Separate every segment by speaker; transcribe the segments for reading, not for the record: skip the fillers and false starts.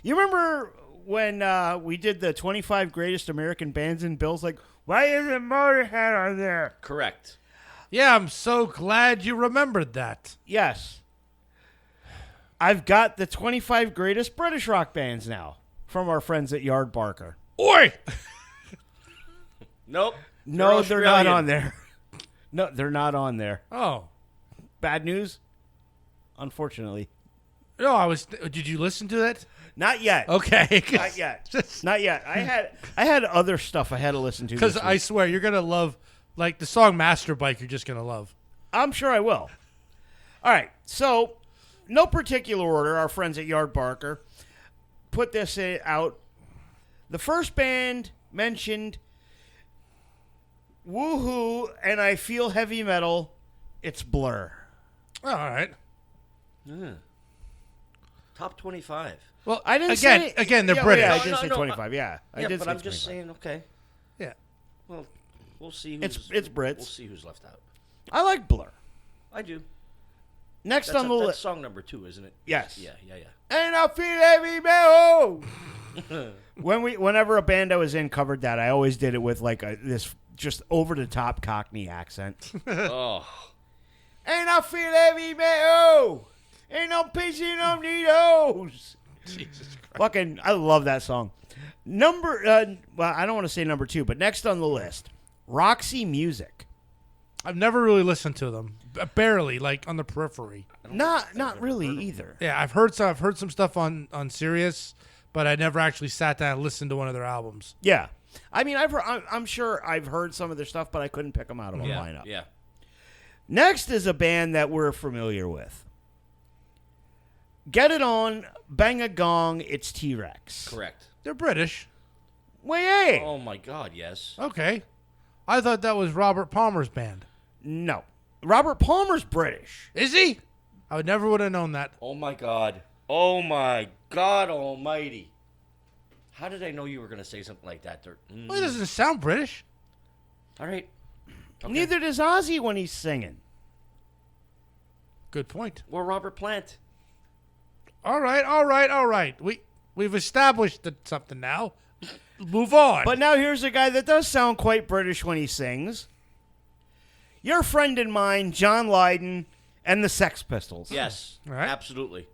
Speaker 1: You remember when we did the 25 greatest American bands, and Bill's like, why isn't Motorhead on there?
Speaker 2: Correct.
Speaker 3: Yeah, I'm so glad you remembered that.
Speaker 1: Yes. I've got the 25 greatest British rock bands now from our friends at Yardbarker.
Speaker 3: Oi!
Speaker 2: Nope.
Speaker 1: No, they're not on there. No, they're not on there.
Speaker 3: Oh.
Speaker 1: Bad news? Unfortunately.
Speaker 3: No, did you listen to that?
Speaker 1: Not yet.
Speaker 3: Okay.
Speaker 1: Not yet. Not yet. I had other stuff I had to listen to.
Speaker 3: Because I swear, you're going to love, like, the song Master Bike, you're just going to love.
Speaker 1: I'm sure I will. All right. So, no particular order, our friends at Yardbarker put this out. The first band mentioned, woohoo, and I feel heavy metal, it's Blur.
Speaker 3: All right.
Speaker 2: Top 25.
Speaker 3: Well,
Speaker 1: I didn't
Speaker 3: again, they're British.
Speaker 1: Yeah, I did
Speaker 2: No,
Speaker 1: say
Speaker 2: no,
Speaker 1: 25, yeah. I did
Speaker 2: but
Speaker 1: say
Speaker 2: I'm just
Speaker 1: 25.
Speaker 2: saying, okay.
Speaker 3: Yeah.
Speaker 2: Well, we'll see
Speaker 1: It's
Speaker 2: who's...
Speaker 1: Brits.
Speaker 2: We'll see who's left out.
Speaker 1: I like Blur.
Speaker 2: I do.
Speaker 1: Next
Speaker 2: That's
Speaker 1: on the
Speaker 2: that's
Speaker 1: list.
Speaker 2: song number 2, isn't it?
Speaker 1: Yes.
Speaker 2: Yeah.
Speaker 1: And I feel heavy metal. Whenever a band I was in covered that, I always did it with like this just over the top Cockney accent.
Speaker 2: Oh.
Speaker 1: And I feel heavy metal. And I'm pissing on needles.
Speaker 2: Jesus Christ.
Speaker 1: Fucking, I love that song. Well, I don't want to say number 2, but next on the list, Roxy Music.
Speaker 3: I've never really listened to them. Barely, like on the periphery.
Speaker 1: Not really either.
Speaker 3: Yeah, I've heard some stuff on Sirius, but I never actually sat down and listened to one of their albums.
Speaker 1: Yeah. I mean, I'm sure I've heard some of their stuff, but I couldn't pick them out of a lineup.
Speaker 2: Yeah.
Speaker 1: Next is a band that we're familiar with. Get it on, bang a gong, it's T-Rex.
Speaker 2: Correct.
Speaker 3: They're British.
Speaker 1: Wait.
Speaker 2: Oh, my God, yes.
Speaker 3: Okay. I thought that was Robert Palmer's band.
Speaker 1: No. Robert Palmer's British.
Speaker 3: Is he? I never would have known that.
Speaker 2: Oh, my God. Oh, my God almighty. How did I know you were going to say something like that?
Speaker 3: Well, he doesn't sound British.
Speaker 2: All right. Okay.
Speaker 1: Neither does Ozzy when he's singing.
Speaker 3: Good point.
Speaker 2: Or Robert Plant.
Speaker 3: All right. We've established something now. Move on.
Speaker 1: But now here's a guy that does sound quite British when he sings. Your friend and mine, John Lydon, and the Sex Pistols.
Speaker 2: Yes.
Speaker 3: Right.
Speaker 2: Absolutely.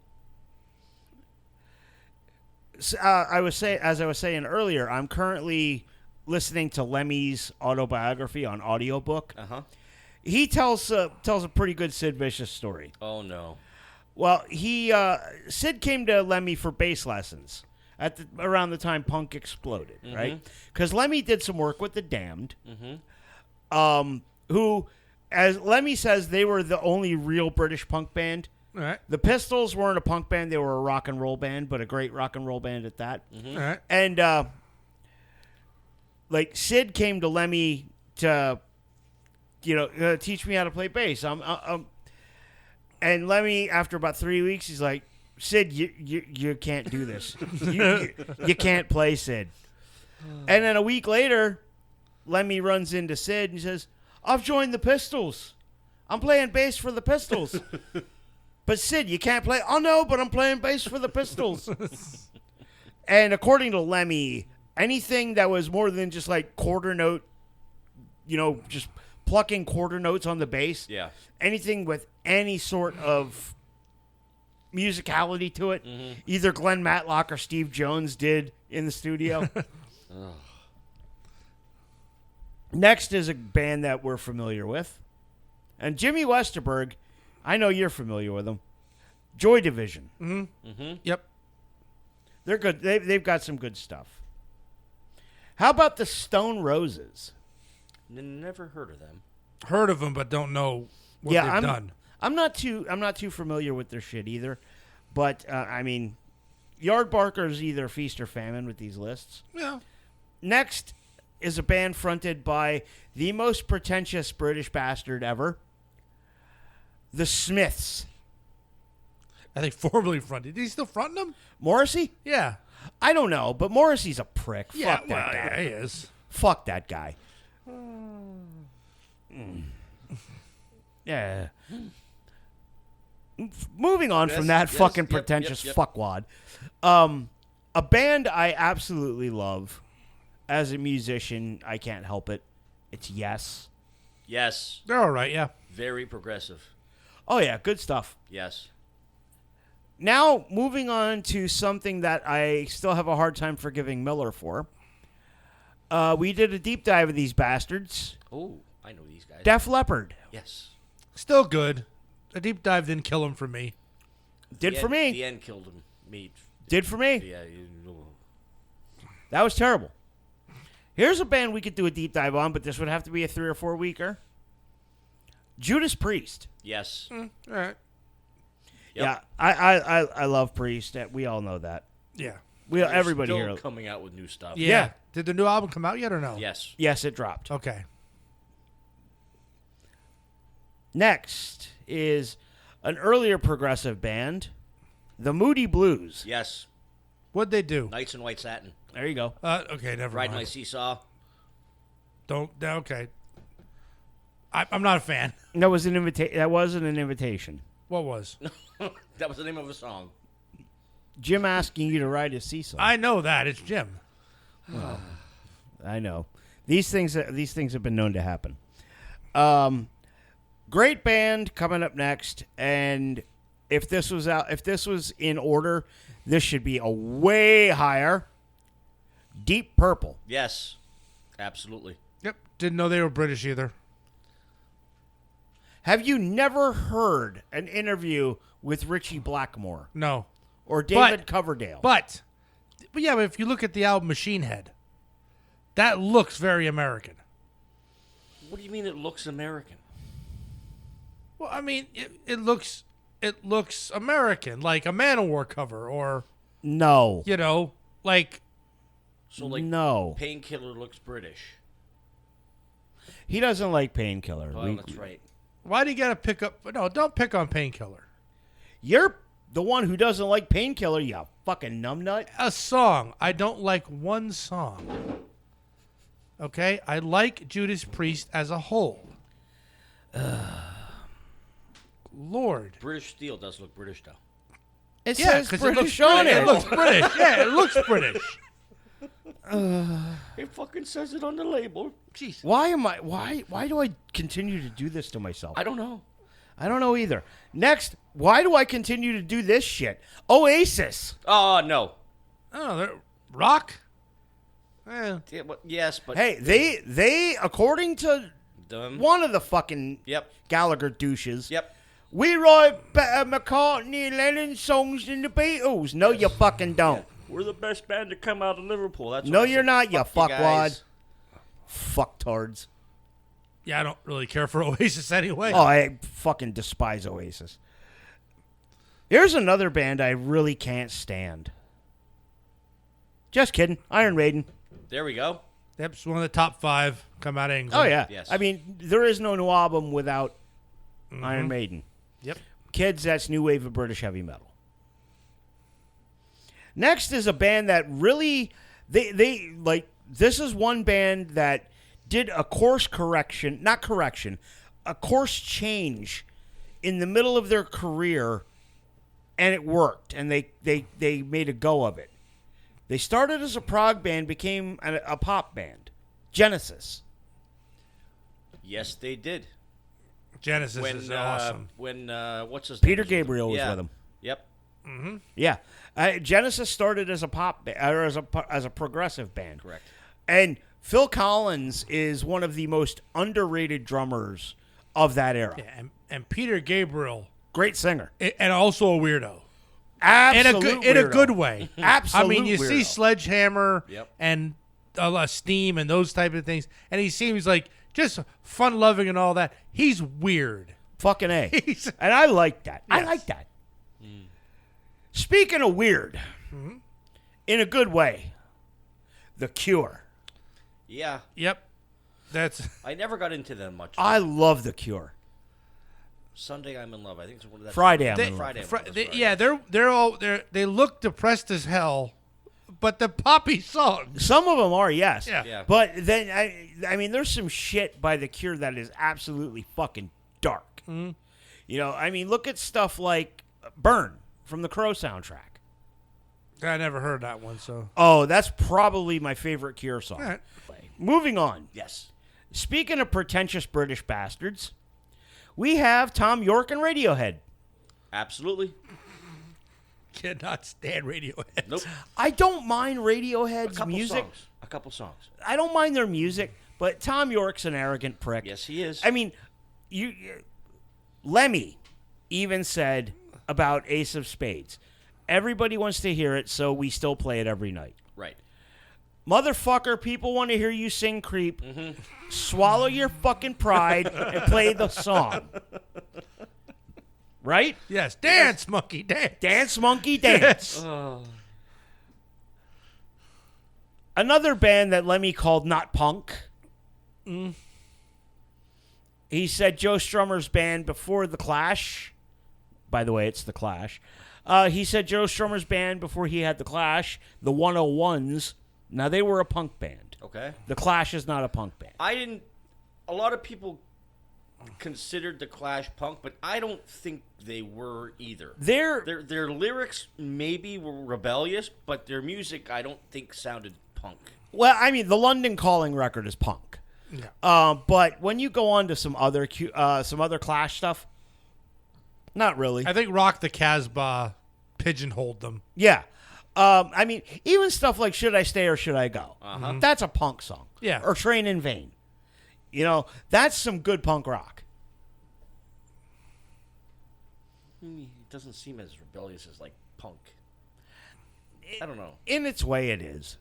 Speaker 1: As I was saying earlier, I'm currently listening to Lemmy's autobiography on audiobook.
Speaker 2: Uh-huh.
Speaker 1: He tells a pretty good Sid Vicious story.
Speaker 2: Oh, no.
Speaker 1: Well, Sid came to Lemmy for bass lessons around the time punk exploded, right? Because Lemmy did some work with the Damned, who, as Lemmy says, they were the only real British punk band.
Speaker 3: All right.
Speaker 1: The Pistols weren't a punk band; they were a rock and roll band, but a great rock and roll band at that.
Speaker 3: All right.
Speaker 1: And like Sid came to Lemmy to, teach me how to play bass. And Lemmy, after about 3 weeks, he's like, Sid, you can't do this. You can't play, Sid. And then a week later, Lemmy runs into Sid and he says, I've joined the Pistols. I'm playing bass for the Pistols. But Sid, you can't play. Oh, no, but I'm playing bass for the Pistols. And according to Lemmy, anything that was more than just like quarter note, just plucking quarter notes on the bass.
Speaker 2: Yeah.
Speaker 1: Anything with any sort of musicality to it, either Glenn Matlock or Steve Jones did in the studio. Next is a band that we're familiar with. And Jimmy Westerberg, I know you're familiar with them. Joy Division.
Speaker 3: Yep.
Speaker 1: They're good. They've got some good stuff. How about the Stone Roses?
Speaker 2: Never heard of them.
Speaker 3: Heard of them, but don't know what they've done.
Speaker 1: I'm not too familiar with their shit either. But I mean, Yardbarker is either feast or famine with these lists.
Speaker 3: Yeah.
Speaker 1: Next is a band fronted by the most pretentious British bastard ever, the Smiths.
Speaker 3: I think formerly fronted. Is he still fronting them?
Speaker 1: Morrissey?
Speaker 3: Yeah.
Speaker 1: I don't know, but Morrissey's a prick.
Speaker 3: Yeah,
Speaker 1: Fuck that guy.
Speaker 3: yeah, he is.
Speaker 1: Fuck that guy. Yeah. Moving on from that fucking pretentious fuckwad. A band I absolutely love. As a musician, I can't help it. It's Yes.
Speaker 2: Yes.
Speaker 3: They're all right, yeah.
Speaker 2: Very progressive.
Speaker 1: Oh, yeah, good stuff.
Speaker 2: Yes.
Speaker 1: Now, moving on to something that I still have a hard time forgiving Miller for. We did a deep dive of these bastards.
Speaker 2: Oh, I know these guys.
Speaker 1: Def Leppard.
Speaker 2: Yes.
Speaker 3: Still good. A deep dive didn't kill him for me.
Speaker 1: Did
Speaker 2: The
Speaker 1: for
Speaker 2: end-
Speaker 1: me.
Speaker 2: The end killed him. Me.
Speaker 1: Did for me.
Speaker 2: Yeah.
Speaker 1: That was terrible. Here's a band we could do a deep dive on, but this would have to be a 3 or 4 weeker. Judas Priest.
Speaker 2: Yes.
Speaker 3: All right.
Speaker 2: Yep.
Speaker 1: Yeah, I love Priest. We all know that.
Speaker 3: Yeah.
Speaker 2: They're
Speaker 1: Everybody
Speaker 2: still
Speaker 1: here.
Speaker 2: coming out with new stuff.
Speaker 3: Yeah.
Speaker 1: Yeah.
Speaker 3: Did the new album come out yet or no?
Speaker 2: Yes.
Speaker 1: Yes, it dropped.
Speaker 3: Okay.
Speaker 1: Next is an earlier progressive band, the Moody Blues.
Speaker 2: Yes.
Speaker 3: What'd they do?
Speaker 2: Knights in White Satin.
Speaker 1: There you go.
Speaker 3: Okay, never
Speaker 2: Riding
Speaker 3: mind.
Speaker 2: my seesaw.
Speaker 3: Okay. I'm not a fan.
Speaker 1: That was an That wasn't an invitation.
Speaker 3: What was?
Speaker 2: That was the name of a song.
Speaker 1: Jim asking you to ride his seesaw.
Speaker 3: I know that. It's Jim.
Speaker 1: I know. These things have been known to happen. Great band coming up next, and if this was in order, this should be a way higher. Deep Purple.
Speaker 2: Yes. Absolutely.
Speaker 3: Yep. Didn't know they were British either.
Speaker 1: Have you never heard an interview with Richie Blackmore
Speaker 3: No.
Speaker 1: or David Coverdale?
Speaker 3: But yeah, but if you look at the album Machine Head, that looks very American.
Speaker 2: What do you mean it looks American?
Speaker 3: Well, I mean, it looks American, like a Manowar cover, or
Speaker 1: No.
Speaker 3: like
Speaker 2: So like
Speaker 1: No.
Speaker 2: Painkiller looks British.
Speaker 1: He doesn't like Painkiller.
Speaker 2: Oh, that's right.
Speaker 3: why do you gotta pick up? No, don't pick on Painkiller.
Speaker 1: You're the one who doesn't like Painkiller, you fucking numbnut.
Speaker 3: A song. I don't like one song. Okay, I like Judas Priest as a whole. Lord.
Speaker 2: British Steel does look British though.
Speaker 1: It
Speaker 3: Yeah,
Speaker 1: says
Speaker 3: because it looks
Speaker 1: British on
Speaker 3: British.
Speaker 1: it.
Speaker 3: It looks British. Yeah, it looks British.
Speaker 2: It fucking says it on the label.
Speaker 3: Jeez.
Speaker 1: Why do I continue to do this to myself?
Speaker 2: I don't know.
Speaker 1: I don't know either. Next, why do I continue to do this shit? Oasis.
Speaker 2: Oh no.
Speaker 3: Oh, they're rock.
Speaker 2: Yeah, yes, but
Speaker 1: Hey, they according to
Speaker 2: them.
Speaker 1: one of the fucking
Speaker 2: Yep.
Speaker 1: Gallagher douches.
Speaker 2: Yep.
Speaker 1: We write better McCartney and Lennon songs than the Beatles. No, you fucking don't.
Speaker 2: We're the best band to come out of Liverpool. That's
Speaker 1: No,
Speaker 2: what I
Speaker 1: you're
Speaker 2: said.
Speaker 1: not, you
Speaker 2: Fuck
Speaker 1: fuckwad.
Speaker 2: guys.
Speaker 1: Fucktards.
Speaker 3: Yeah, I don't really care for Oasis anyway.
Speaker 1: Oh, I fucking despise Oasis. Here's another band I really can't stand. Just kidding. Iron Maiden.
Speaker 2: There we go.
Speaker 3: That's one of the top 5 come out of England.
Speaker 1: Oh, yeah.
Speaker 2: Yes.
Speaker 1: I mean, there is no new album without Iron Maiden.
Speaker 3: Yep.
Speaker 1: Kids, that's new wave of British heavy metal. Next is a band that really, they like, this is one band that did a course correction, not correction, a course change in the middle of their career, and it worked, and they made a go of it. They started as a prog band, became a pop band. Genesis.
Speaker 2: Yes, they did.
Speaker 3: Genesis is awesome.
Speaker 2: When what's his
Speaker 1: Peter
Speaker 2: name?
Speaker 1: Gabriel was
Speaker 2: Yeah.
Speaker 1: with them.
Speaker 2: Yep.
Speaker 1: Yeah, Genesis started as a pop or as a progressive band.
Speaker 2: Correct.
Speaker 1: And Phil Collins is one of the most underrated drummers of that era.
Speaker 3: Yeah, and Peter Gabriel,
Speaker 1: Great singer.
Speaker 3: and also a weirdo.
Speaker 1: Absolute
Speaker 3: In a
Speaker 1: weirdo.
Speaker 3: good way.
Speaker 1: Absolute
Speaker 3: I mean, you see
Speaker 1: weirdo.
Speaker 3: Sledgehammer
Speaker 2: Yep.
Speaker 3: and Steam and those type of things, and he seems like just fun-loving and all that. He's weird.
Speaker 1: Fucking A.
Speaker 3: He's-
Speaker 1: And I like that. I
Speaker 3: Yes.
Speaker 1: like that. Speaking of weird, in a good way, The Cure.
Speaker 2: Yeah.
Speaker 3: Yep. That's
Speaker 2: I never got into them much.
Speaker 1: I love The Cure.
Speaker 2: Sunday I'm in love. I think it's one of that.
Speaker 1: Friday, I'm
Speaker 3: they,
Speaker 1: in love.
Speaker 2: Friday.
Speaker 3: fr-
Speaker 2: That's
Speaker 3: they-
Speaker 2: right.
Speaker 3: yeah. They look depressed as hell, but the poppy songs.
Speaker 1: Some of them are, yes.
Speaker 3: Yeah.
Speaker 2: Yeah.
Speaker 1: But then, I mean, there's some shit by The Cure that is absolutely fucking dark.
Speaker 3: Mm-hmm.
Speaker 1: You know, I mean, look at stuff like Burn from the Crow soundtrack.
Speaker 3: I never heard that one, so.
Speaker 1: Oh, that's probably my favorite Cure song.
Speaker 3: All right.
Speaker 1: Moving on.
Speaker 2: Yes.
Speaker 1: Speaking of pretentious British bastards, we have Tom York and Radiohead.
Speaker 2: Absolutely.
Speaker 3: Cannot stand Radiohead.
Speaker 2: Nope.
Speaker 1: I don't mind Radiohead's music.
Speaker 2: A couple songs.
Speaker 1: I don't mind their music, but Tom York's an arrogant prick.
Speaker 2: Yes, he is.
Speaker 1: I mean, Lemmy even said about Ace of Spades, everybody wants to hear it, so we still play it every night.
Speaker 2: Right.
Speaker 1: Motherfucker, people want to hear you sing Creep. Mm-hmm. Swallow your fucking pride and play the song. Right?
Speaker 3: Yes. Dance, monkey, dance.
Speaker 1: Dance, monkey, dance. Another band that Lemmy called not punk. He said Joe Strummer's band before The Clash. By the way, it's The Clash. He said Joe Strummer's band before he had The Clash, the 101s. Now, they were a punk band.
Speaker 2: Okay.
Speaker 1: The Clash is not a punk band.
Speaker 2: A lot of people considered the Clash punk, but I don't think they were either. Their lyrics maybe were rebellious, but their music I don't think sounded punk.
Speaker 1: Well, I mean, the London Calling record is punk.
Speaker 3: Yeah.
Speaker 1: But when you go on to some other Clash stuff, not really.
Speaker 3: I think Rock the Casbah pigeonholed them.
Speaker 1: Yeah. I mean, even stuff like Should I Stay or Should I Go?
Speaker 2: Uh-huh.
Speaker 1: That's a punk song.
Speaker 3: Yeah.
Speaker 1: Or Train in Vain. You know, that's some good punk rock.
Speaker 2: It doesn't seem as rebellious as, like, punk. I don't know.
Speaker 1: In its way, it is.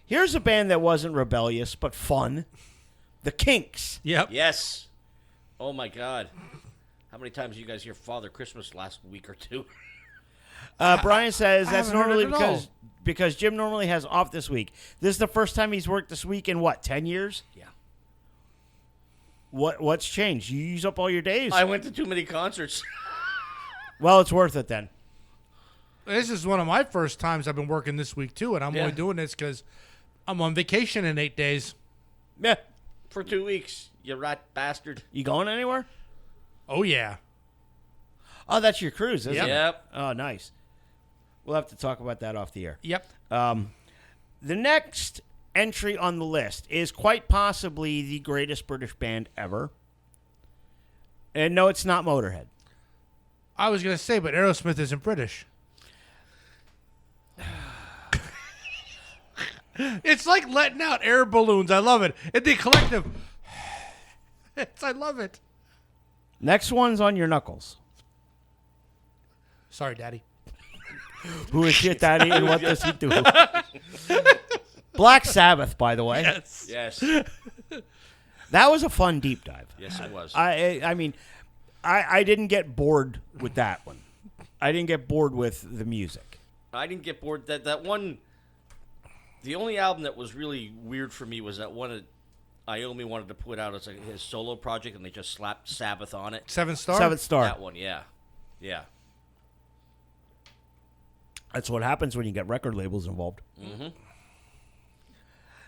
Speaker 1: Here's a band that wasn't rebellious, but fun. The Kinks.
Speaker 3: Yep.
Speaker 2: Yes. Oh, my God. How many times did you guys hear Father Christmas last week or two?
Speaker 1: Brian says that's
Speaker 3: haven't heard
Speaker 1: normally
Speaker 3: it at all.
Speaker 1: because Jim normally has off this week. This is the first time he's worked this week in, 10 years?
Speaker 2: Yeah.
Speaker 1: What's changed? You use up all your days?
Speaker 2: I went to too many concerts.
Speaker 1: Well, it's worth it then.
Speaker 3: This is one of my first times I've been working this week, too, and I'm only doing this because I'm on vacation in 8 days.
Speaker 1: Yeah.
Speaker 2: For 2 weeks, you rat bastard.
Speaker 1: You going anywhere?
Speaker 3: Oh, yeah.
Speaker 1: Oh, that's your cruise, isn't it?
Speaker 2: Yep.
Speaker 1: Oh, nice. We'll have to talk about that off the air.
Speaker 3: Yep.
Speaker 1: The next entry on the list is quite possibly the greatest British band ever. And no, it's not Motorhead.
Speaker 3: I was going to say, but Aerosmith isn't British. It's like letting out air balloons. I love it. And the collective. I love it.
Speaker 1: Next one's on your knuckles.
Speaker 3: Sorry, Daddy.
Speaker 1: Who is your daddy and what does he do? Black Sabbath, by the way.
Speaker 3: Yes.
Speaker 2: Yes.
Speaker 1: That was a fun deep dive.
Speaker 2: Yes, it was.
Speaker 1: I mean, I didn't get bored with that one. I didn't get bored with the music.
Speaker 2: I didn't get bored. That one, the only album that was really weird for me was that one that Iommi wanted to put out as his solo project, and they just slapped Sabbath on it.
Speaker 3: 7-star?
Speaker 1: 7-star.
Speaker 2: That one, yeah. Yeah.
Speaker 1: That's what happens when you get record labels involved.
Speaker 2: Mm-hmm.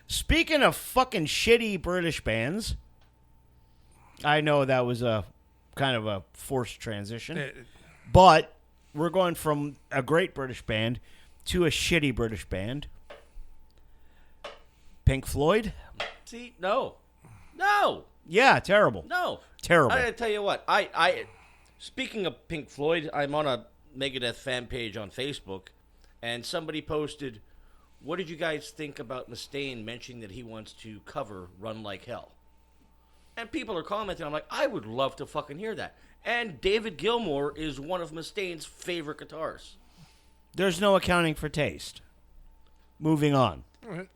Speaker 1: Speaking of fucking shitty British bands, I know that was a kind of a forced transition, but we're going from a great British band to a shitty British band. Pink Floyd?
Speaker 2: See, no.
Speaker 1: Yeah, terrible.
Speaker 2: No.
Speaker 1: Terrible.
Speaker 2: I gotta tell you what. I speaking of Pink Floyd, I'm on a Megadeth fan page on Facebook, and somebody posted, "What did you guys think about Mustaine mentioning that he wants to cover Run Like Hell?" And people are commenting. I'm like, I would love to fucking hear that. And David Gilmour is one of Mustaine's favorite guitarists.
Speaker 1: There's no accounting for taste. Moving on.
Speaker 2: Talented.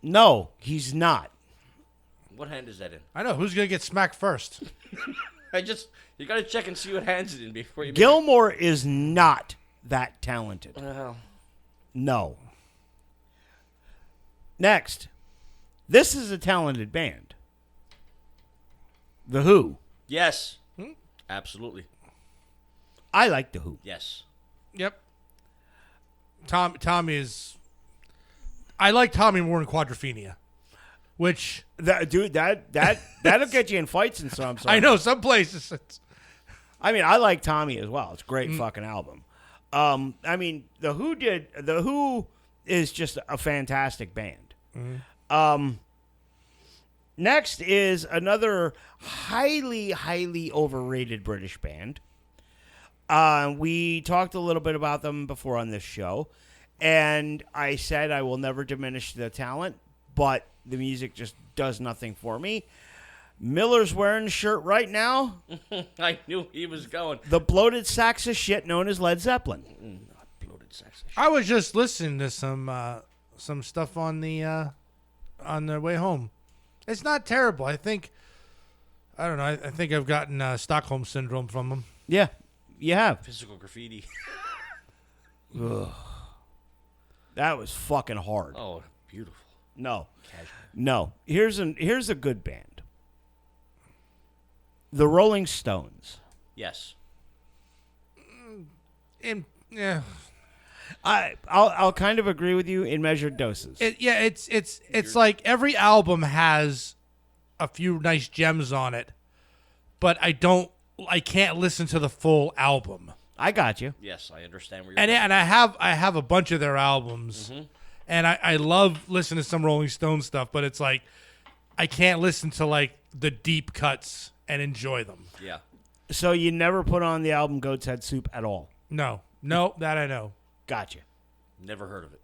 Speaker 1: No, he's not.
Speaker 2: What hand is that in?
Speaker 3: I know. Who's going to get smacked first?
Speaker 2: You gotta check and see what hands it in before you.
Speaker 1: Gilmour is not that talented.
Speaker 2: Well,
Speaker 1: No. Next. This is a talented band. The Who.
Speaker 2: yes. Absolutely.
Speaker 1: I like The Who.
Speaker 2: Yes.
Speaker 3: Yep. Tommy is... I like Tommy more than Quadrophenia, which...
Speaker 1: That'll get you in fights and some.
Speaker 3: I know, some places...
Speaker 1: I mean, I like Tommy as well. It's a great fucking album. I mean, the Who is just a fantastic band. Next is another highly, highly overrated British band. We talked a little bit about them before on this show, and I said I will never diminish the talent, but the music just does nothing for me. Miller's wearing a shirt right now.
Speaker 2: I knew he was going.
Speaker 1: The bloated sacks of shit known as Led Zeppelin.
Speaker 2: Bloated sacks of shit.
Speaker 3: I was just listening to some stuff on the way home. It's not terrible. I think I've gotten Stockholm syndrome from them.
Speaker 1: Yeah, you have.
Speaker 2: Physical graffiti.
Speaker 1: Ugh. That was fucking hard.
Speaker 2: Oh, beautiful.
Speaker 1: No.
Speaker 2: Casual.
Speaker 1: No. Here's a good band. The Rolling Stones.
Speaker 2: Yes.
Speaker 3: Yeah.
Speaker 1: I'll kind of agree with you in measured doses.
Speaker 3: It's like every album has a few nice gems on it, but I can't listen to the full album.
Speaker 1: I got you.
Speaker 2: Yes, I understand where you're
Speaker 3: And
Speaker 2: going.
Speaker 3: and I have a bunch of their albums, and I love listening to some Rolling Stone stuff, but it's like I can't listen to like the deep cuts and enjoy them.
Speaker 2: Yeah.
Speaker 1: So you never put on the album Goat's Head Soup at all?
Speaker 3: No, that I know.
Speaker 1: Gotcha.
Speaker 2: Never heard of it.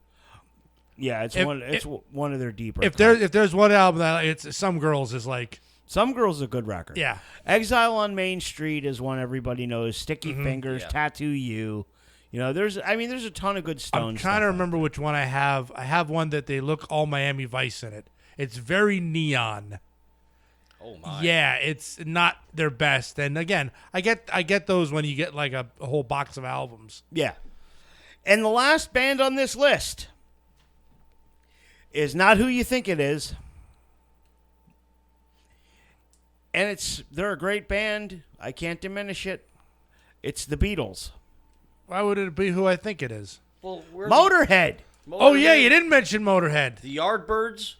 Speaker 1: Yeah, it's one of their deeper.
Speaker 3: If there's one album that it's Some Girls is like
Speaker 1: Some Girls is a good record.
Speaker 3: Yeah.
Speaker 1: Exile on Main Street is one everybody knows. Sticky Fingers,
Speaker 2: Yeah.
Speaker 1: Tattoo You. You know, there's a ton of good Stones.
Speaker 3: I'm trying to remember which one I have. I have one that they look all Miami Vice in it. It's very neon.
Speaker 2: Oh my.
Speaker 3: Yeah, it's not their best. And again, I get those when you get like a whole box of albums.
Speaker 1: Yeah. And the last band on this list is not who you think it is. And they're a great band. I can't diminish it. It's the Beatles.
Speaker 3: Why would it be who I think it is?
Speaker 2: Well, we're
Speaker 1: Motorhead.
Speaker 3: Oh yeah, you didn't mention Motorhead.
Speaker 2: The Yardbirds.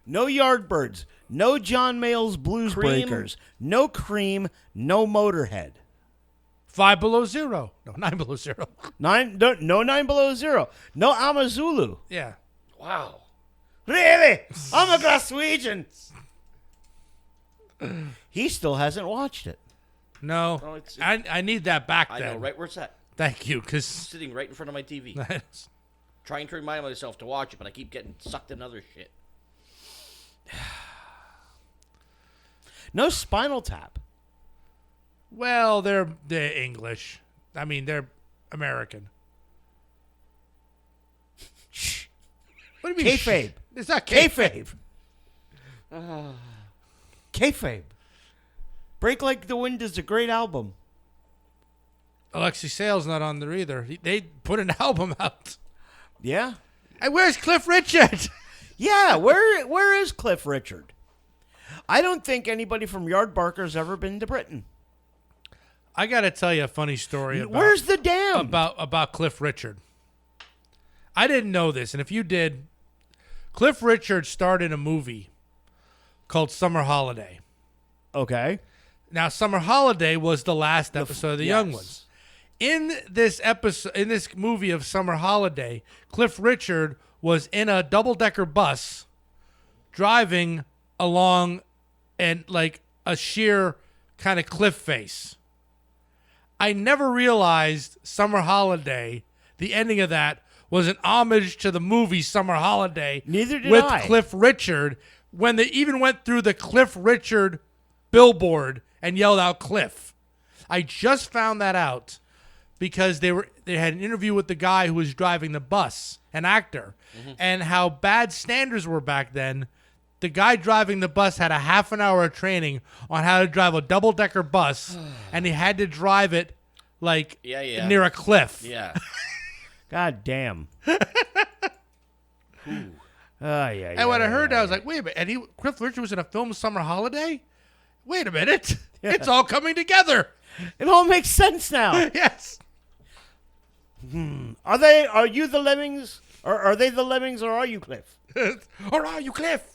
Speaker 1: No Yardbirds. No John Mayall's Blues
Speaker 2: Cream.
Speaker 1: Breakers. No Cream. No Motorhead.
Speaker 3: 5 Below Zero. No, 9 Below Zero.
Speaker 1: No 9 Below Zero. No Amazulu.
Speaker 3: Yeah.
Speaker 2: Wow.
Speaker 1: Really? I'm a Glaswegian. He still hasn't watched it.
Speaker 3: No,
Speaker 2: Oh, it's-
Speaker 3: I need that back
Speaker 2: I
Speaker 3: then.
Speaker 2: know, right where it's at.
Speaker 3: Thank you, because
Speaker 2: Sitting right in front of my TV. Trying to remind myself to watch it, but I keep getting sucked in other shit.
Speaker 1: No Spinal Tap.
Speaker 3: well, they're English. I mean, they're American.
Speaker 1: Shh.
Speaker 3: What do you mean?
Speaker 1: Kayfabe.
Speaker 3: It's not
Speaker 1: Kayfabe. Kayfabe. Break Like the Wind is a great album.
Speaker 3: Alexi Sale's not on there either. They put an album out.
Speaker 1: Yeah.
Speaker 3: And where's Cliff Richard?
Speaker 1: Yeah, where is Cliff Richard? I don't think anybody from Yardbarker's ever been to Britain.
Speaker 3: I got to tell you a funny story about
Speaker 1: Where's the dam?
Speaker 3: about Cliff Richard. I didn't know this, and if you did, Cliff Richard starred in a movie called Summer Holiday.
Speaker 1: Okay.
Speaker 3: Now, Summer Holiday was the last episode of The Young
Speaker 1: yes.
Speaker 3: Ones. In this movie of Summer Holiday, Cliff Richard was in a double-decker bus driving along and like a sheer kind of cliff face. I never realized Summer Holiday, the ending of that, was an homage to the movie Summer Holiday.
Speaker 1: Neither did
Speaker 3: with
Speaker 1: I.
Speaker 3: Cliff Richard, when they even went through the Cliff Richard billboard and yelled out Cliff. I just found that out because they had an interview with the guy who was driving the bus, an actor, and how bad standards were back then. The guy driving the bus had a half an hour of training on how to drive a double-decker bus, and he had to drive it like
Speaker 2: Yeah.
Speaker 3: near a cliff.
Speaker 2: Yeah.
Speaker 1: God damn. Yeah.
Speaker 3: And when I heard that, I was like, wait a minute. And Cliff Richard was in a film, Summer Holiday? Wait a minute. It's all coming together.
Speaker 1: It all makes sense now.
Speaker 3: Yes.
Speaker 1: Are you the Lemmings? Or are they the Lemmings, or are you Cliff?
Speaker 3: Or are you Cliff?